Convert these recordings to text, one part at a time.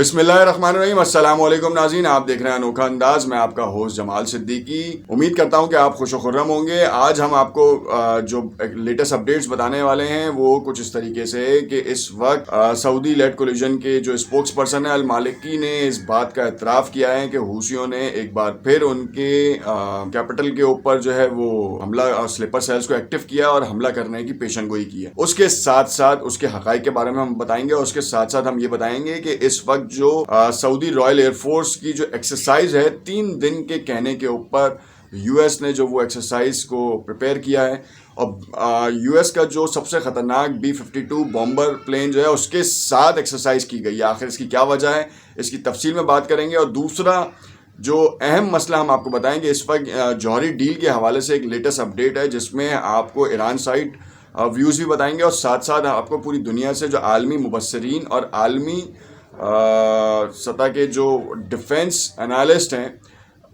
बिस्मिल्लाहिर्रहमानिर्रहीम। अस्सलाम वालेकुम नाज़रीन, आप देख रहे हैं अनोखा अंदाज। मैं आपका होस्ट जमाल सिद्दीकी। उम्मीद करता हूं कि आप खुश खुर्रम होंगे। आज हम आपको जो लेटेस्ट अपडेट्स बताने वाले हैं वो कुछ इस तरीके से है कि इस वक्त सऊदी लेड कोलिजन के जो स्पोक्स पर्सन है अल मालिकी ने इस बात का एतराफ़ किया है कि हूसियों ने एक बार फिर उनके कैपिटल के ऊपर जो है वो हमला स्लीपर सेल्स को एक्टिव किया और हमला करने की पेशन गोई की है। उसके साथ साथ उसके हक़ाइक़ के बारे में हम बताएंगे और उसके साथ साथ हम ये बताएंगे कि इस वक्त जो सऊदी रॉयल एयरफोर्स की जो एक्सरसाइज है 3 दिन के कहने के ऊपर यूएस ने जो वो एक्सरसाइज को प्रिपेयर किया है और यूएस का जो सबसे खतरनाक B-52 बॉम्बर प्लेन जो है उसके साथ एक्सरसाइज की गई है। आखिर इसकी क्या वजह है, इसकी तफसील में बात करेंगे। और दूसरा जो अहम मसला हम आपको बताएंगे, इस वक्त जौहरी डील के हवाले से एक लेटेस्ट अपडेट है जिसमें आपको ईरान साइड व्यूज़ भी बताएंगे और साथ साथ आपको पूरी दुनिया से जो आलमी मुबस्सरीन और आलमी सतह के जो डिफेंस एनालिस्ट हैं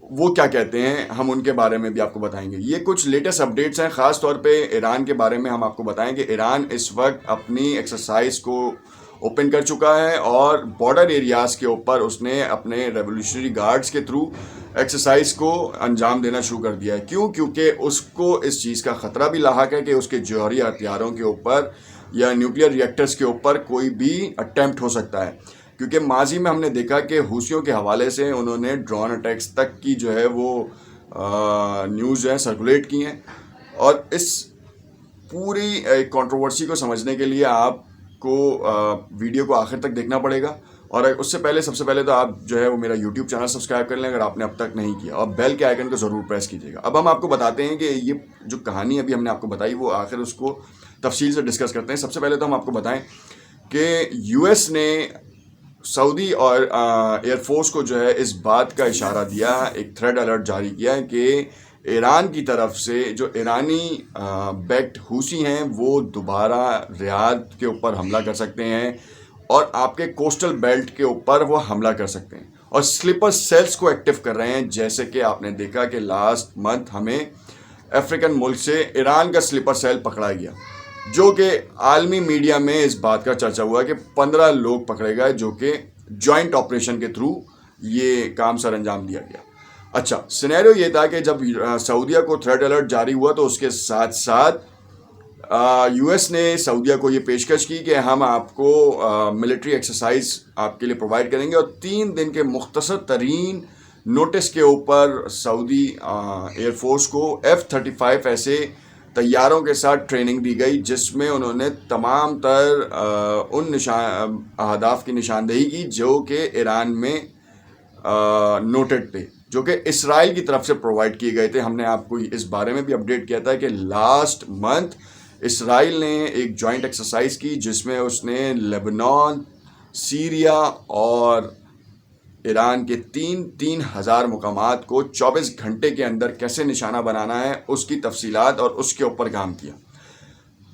वो क्या कहते हैं, हम उनके बारे में भी आपको बताएंगे। ये कुछ लेटेस्ट अपडेट्स हैं। ख़ास तौर पे ईरान के बारे में हम आपको बताएंगे। ईरान इस वक्त अपनी एक्सरसाइज को ओपन कर चुका है और बॉर्डर एरियाज़ के ऊपर उसने अपने रेवोल्यूशनरी गार्ड्स के थ्रू एक्सरसाइज को अंजाम देना शुरू कर दिया है। क्यों? क्योंकि उसको इस चीज़ का ख़तरा भी लाहक है कि उसके जौहरी हथियारों के ऊपर या न्यूक्लियर रिएक्टर्स के ऊपर कोई भी अटैम्प्ट हो सकता है। क्योंकि माजी में हमने देखा कि हूसियों के हवाले से उन्होंने ड्रोन अटैक्स तक की जो है वो न्यूज़ है सर्कुलेट की हैं। और इस पूरी कंट्रोवर्सी को समझने के लिए आपको वीडियो को आखिर तक देखना पड़ेगा। और उससे पहले सबसे पहले तो आप जो है वो मेरा यूट्यूब चैनल सब्सक्राइब कर लें अगर आपने अब तक नहीं किया, और बेल के आइकन को ज़रूर प्रेस कीजिएगा। अब हम आपको बताते हैं कि ये जो कहानी अभी हमने आपको बताई वो आखिर उसको तफसील से डिस्कस करते हैं। सबसे पहले तो हम आपको बताएं कि यूएस ने सऊदी और एयरफोर्स को जो है इस बात का इशारा दिया, एक थ्रेड अलर्ट जारी किया है कि ईरान की तरफ से जो ईरानी बैक्ड हूसी हैं वो दोबारा रियाद के ऊपर हमला कर सकते हैं और आपके कोस्टल बेल्ट के ऊपर वो हमला कर सकते हैं और स्लीपर सेल्स को एक्टिव कर रहे हैं। जैसे कि आपने देखा कि लास्ट मंथ हमें अफ्रीकन मुल्क से ईरान का स्लीपर सेल पकड़ा गया, जो कि आलमी मीडिया में इस बात का चर्चा हुआ कि 15 लोग पकड़े गए, जो कि जॉइंट ऑपरेशन के थ्रू ये काम सर अंजाम दिया गया। अच्छा, सिनेरियो ये था कि जब सऊदीया को थ्रेड अलर्ट जारी हुआ तो उसके साथ साथ यूएस ने सऊदीया को ये पेशकश की कि हम आपको मिलिट्री एक्सरसाइज आपके लिए प्रोवाइड करेंगे और 3 दिन के मुख्तसर तरीन नोटिस के ऊपर सऊदी एयरफोर्स को F-35 ऐसे तैयारों के साथ ट्रेनिंग दी गई जिसमें उन्होंने तमाम तर उन अहदाफ की निशानदेही की जो कि ईरान में नोटेड थे, जो कि इसराइल की तरफ से प्रोवाइड किए गए थे। हमने आपको इस बारे में भी अपडेट किया था कि लास्ट मंथ इसराइल ने एक जॉइंट एक्सरसाइज की जिसमें उसने लेबनान, सीरिया और ईरान के 3,000 मुकामात को 24 घंटे के अंदर कैसे निशाना बनाना है उसकी तफसीलात और उसके ऊपर काम किया।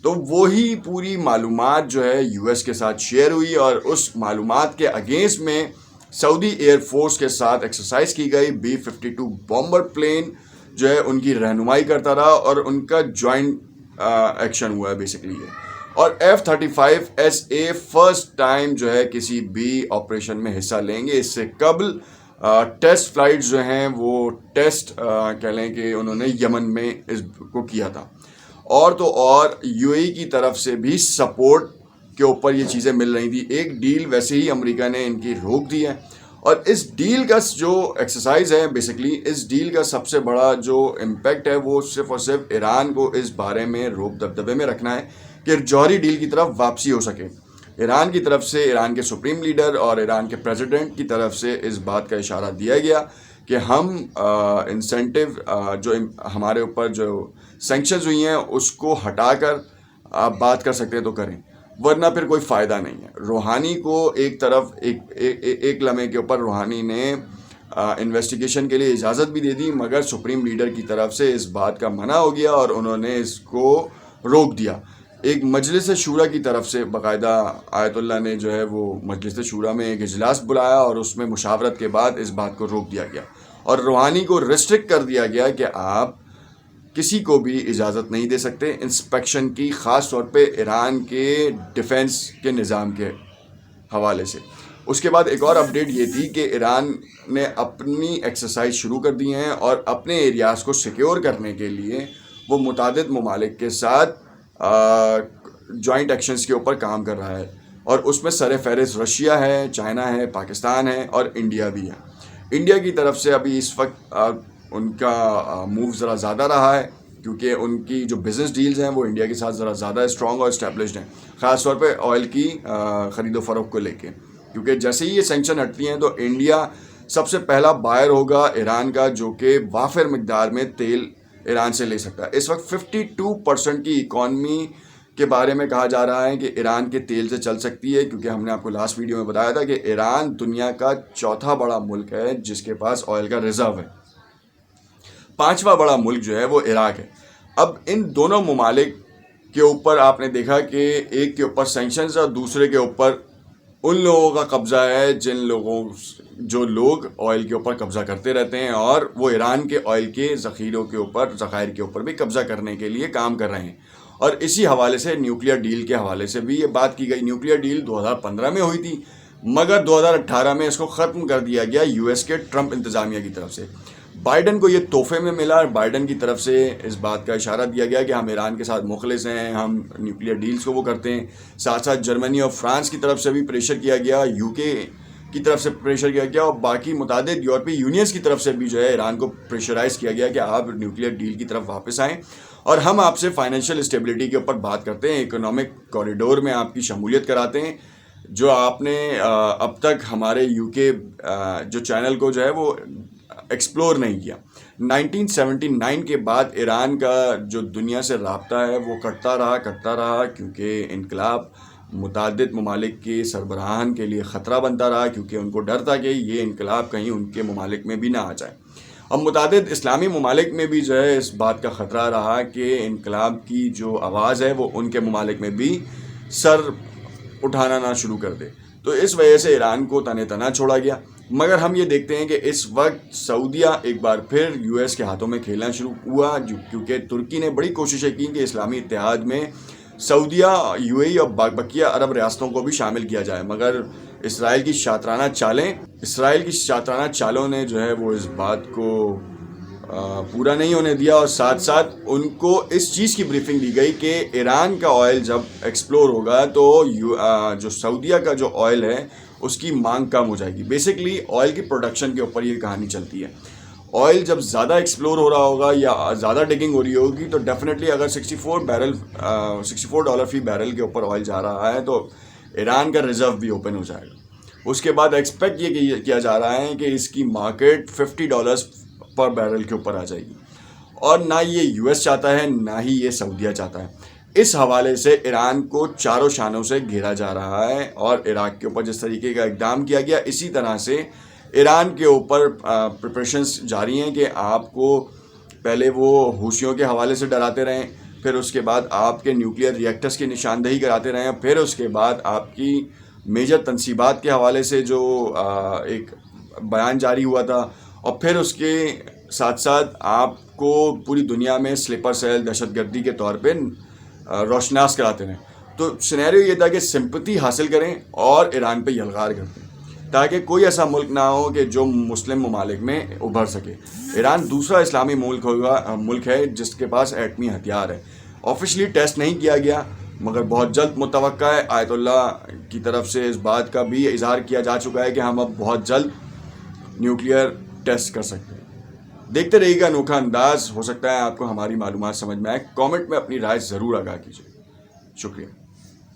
तो वही पूरी मालूमात जो है यूएस के साथ शेयर हुई और उस मालूमात के अगेंस्ट में सऊदी एयरफोर्स के साथ एक्सरसाइज की गई। B-52 बॉम्बर प्लेन जो है उनकी रहनुमाई करता रहा और उनका जॉइंट एक्शन हुआ है बेसिकली ये। और F-35 SA फर्स्ट टाइम जो है किसी भी ऑपरेशन में हिस्सा लेंगे। इससे कबल टेस्ट फ्लाइट्स जो हैं वो टेस्ट कह लें कि उन्होंने यमन में इसको किया था। और तो और यूएई की तरफ से भी सपोर्ट के ऊपर ये चीज़ें मिल रही थी। एक डील वैसे ही अमेरिका ने इनकी रोक दी है और इस डील का जो एक्सरसाइज है बेसिकली इस डील का सबसे बड़ा जो इम्पैक्ट है वो सिर्फ और सिर्फ ईरान को इस बारे में रोब दबदबे में रखना है कि जौहरी डील की तरफ वापसी हो सके। ईरान की तरफ से ईरान के सुप्रीम लीडर और ईरान के प्रेसिडेंट की तरफ से इस बात का इशारा दिया गया कि हम इंसेंटिव जो हमारे ऊपर जो सैंक्शंस हुई हैं उसको हटाकर आप बात कर सकते हैं तो करें, वरना फिर कोई फ़ायदा नहीं है। रूहानी को एक तरफ एक लम्हे के ऊपर रूहानी ने इन्वेस्टिगेशन के लिए इजाज़त भी दे दी, मगर सुप्रीम लीडर की तरफ से इस बात का मना हो गया और उन्होंने इसको रोक दिया। एक मजलिस शूरा की तरफ से बाकायदा आयतुल्लाह ने जो है वो मजलिस शूरा में एक इजलास बुलाया और उसमें मुशावरत के बाद इस बात को रोक दिया गया और रूहानी को रिस्ट्रिक्ट कर दिया गया कि आप किसी को भी इजाज़त नहीं दे सकते इंस्पेक्शन की, ख़ास तौर पे ईरान के डिफेंस के निज़ाम के हवाले से। اس کے بعد ایک اور اپڈیٹ یہ تھی کہ ایران نے اپنی ایکسرسائز شروع کر دی ہیں اور اپنے ایریاز کو سیکیور کرنے کے لیے وہ متعدد ممالک کے ساتھ جوائنٹ ایکشنز کے اوپر کام کر رہا ہے، اور اس میں سر فہرست رشیا ہے، چائنا ہے، پاکستان ہے اور انڈیا بھی ہے۔ انڈیا کی طرف سے ابھی اس وقت ان کا موو ذرا زیادہ رہا ہے، کیونکہ ان کی جو بزنس ڈیلز ہیں وہ انڈیا کے ساتھ ذرا زیادہ اسٹرانگ اور اسٹیبلشڈ ہیں، خاص طور پہ آئل کی خرید و فروخت کو لے کے، کیونکہ جیسے ہی یہ سینکشن ہٹتی ہیں تو انڈیا سب سے پہلا بائر ہوگا ایران کا، جو کہ وافر مقدار میں تیل ایران سے لے سکتا ہے۔ اس وقت 52% کی اکانومی کے بارے میں کہا جا رہا ہے کہ ایران کے تیل سے چل سکتی ہے، کیونکہ ہم نے آپ کو لاسٹ ویڈیو میں بتایا تھا کہ ایران دنیا کا چوتھا بڑا ملک ہے جس کے پاس آئل کا ریزرو ہے، پانچواں بڑا ملک جو ہے وہ عراق ہے۔ اب ان دونوں ممالک کے اوپر آپ نے دیکھا کہ ایک کے اوپر سینکشنز اور دوسرے کے اوپر ان لوگوں کا قبضہ ہے جو لوگ آئل کے اوپر قبضہ کرتے رہتے ہیں، اور وہ ایران کے آئل کے ذخائر کے اوپر بھی قبضہ کرنے کے لیے کام کر رہے ہیں۔ اور اسی حوالے سے نیوکلیر ڈیل کے حوالے سے بھی یہ بات کی گئی۔ نیوکلیر ڈیل 2015 میں ہوئی تھی، مگر 2018 میں اس کو ختم کر دیا گیا یو ایس کے ٹرمپ انتظامیہ کی طرف سے۔ بائیڈن کو یہ تحفے میں ملا، اور بائیڈن کی طرف سے اس بات کا اشارہ دیا گیا کہ ہم ایران کے ساتھ مخلص ہیں، ہم نیوکلیر ڈیلز کو وہ کرتے ہیں۔ ساتھ ساتھ جرمنی اور فرانس کی طرف سے بھی پریشر کیا گیا، یو کے کی طرف سے پریشر کیا گیا، اور باقی متعدد یورپی یونینز کی طرف سے بھی جو ہے ایران کو پریشرائز کیا گیا کہ آپ نیوکلیر ڈیل کی طرف واپس آئیں، اور ہم آپ سے فائنینشیل اسٹیبلٹی کے اوپر بات کرتے ہیں، اکنامک کوریڈور میں آپ کی شمولیت کراتے ہیں، جو آپ نے اب تک ہمارے یو کے جو چینل کو جو ہے وہ ایکسپلور نہیں کیا۔ 1979 کے بعد ایران کا جو دنیا سے رابطہ ہے وہ کٹتا رہا، کیونکہ انقلاب متعدد ممالک کے سربراہان کے لیے خطرہ بنتا رہا، کیونکہ ان کو ڈر تھا کہ یہ انقلاب کہیں ان کے ممالک میں بھی نہ آ جائے۔ اب متعدد اسلامی ممالک میں بھی جو ہے اس بات کا خطرہ رہا کہ انقلاب کی جو آواز ہے وہ ان کے ممالک میں بھی سر اٹھانا نہ شروع کر دے، تو اس وجہ سے ایران کو تنے تنا چھوڑا گیا۔ مگر ہم یہ دیکھتے ہیں کہ اس وقت سعودیہ ایک بار پھر یو ایس کے ہاتھوں میں کھیلنا شروع ہوا، کیونکہ ترکی نے بڑی کوششیں کی کہ اسلامی اتحاد میں سعودیہ، یو اے ای اور بقیہ عرب ریاستوں کو بھی شامل کیا جائے، مگر اسرائیل کی شاطرانہ چالوں نے جو ہے وہ اس بات کو پورا نہیں ہونے دیا، اور ساتھ ساتھ ان کو اس چیز کی بریفنگ دی گئی کہ ایران کا آئل جب ایکسپلور ہوگا تو جو سعودیہ کا جو آئل ہے اس کی مانگ کم ہو جائے گی۔ بیسکلی آئل کی پروڈکشن کے اوپر یہ کہانی چلتی ہے۔ آئل جب زیادہ ایکسپلور ہو رہا ہوگا یا زیادہ ڈگنگ ہو رہی ہوگی تو ڈیفینیٹلی اگر $64 فی بیرل کے اوپر آئل جا رہا ہے تو ایران کا ریزرو بھی اوپن ہو جائے گا۔ اس کے بعد ایکسپیکٹ یہ کیا جا رہا ہے کہ اس کی مارکیٹ $50 پر بیرل کے اوپر آ جائے گی، اور نہ یہ یو ایس چاہتا ہے نہ ہی یہ سعودیہ چاہتا ہے۔ اس حوالے سے ایران کو چاروں شانوں سے گھیرا جا رہا ہے، اور عراق کے اوپر جس طریقے کا اقدام کیا گیا اسی طرح سے ایران کے اوپر پریپریشنز جاری ہیں کہ آپ کو پہلے وہ حوثیوں کے حوالے سے ڈراتے رہیں، پھر اس کے بعد آپ کے نیوکلیر ری ایکٹرز کی نشاندہی کراتے رہیں، پھر اس کے بعد آپ کی میجر تنصیبات کے حوالے سے جو ایک بیان جاری ہوا تھا، اور پھر اس کے ساتھ ساتھ آپ کو پوری دنیا میں سلیپر سیل دہشت گردی کے طور پہ روشناس کراتے رہیں۔ تو سینیریو یہ تھا کہ سمپتی حاصل کریں اور ایران پہ یلغار کر دیں، تاکہ کوئی ایسا ملک نہ ہو کہ جو مسلم ممالک میں ابھر سکے۔ ایران دوسرا اسلامی ملک ہے جس کے پاس ایٹمی ہتھیار ہے۔ آفیشلی ٹیسٹ نہیں کیا گیا، مگر بہت جلد متوقع ہے۔ آیت اللہ کی طرف سے اس بات کا بھی اظہار کیا جا چکا ہے کہ ہم اب بہت جلد نیوکلیئر ٹیسٹ کر سکتے ہیں۔ دیکھتے رہیے گا انوکھا انداز، ہو سکتا ہے آپ کو ہماری معلومات سمجھ میں آئے۔ کامنٹ میں اپنی رائے ضرور آگاہ کیجیے۔ شکریہ۔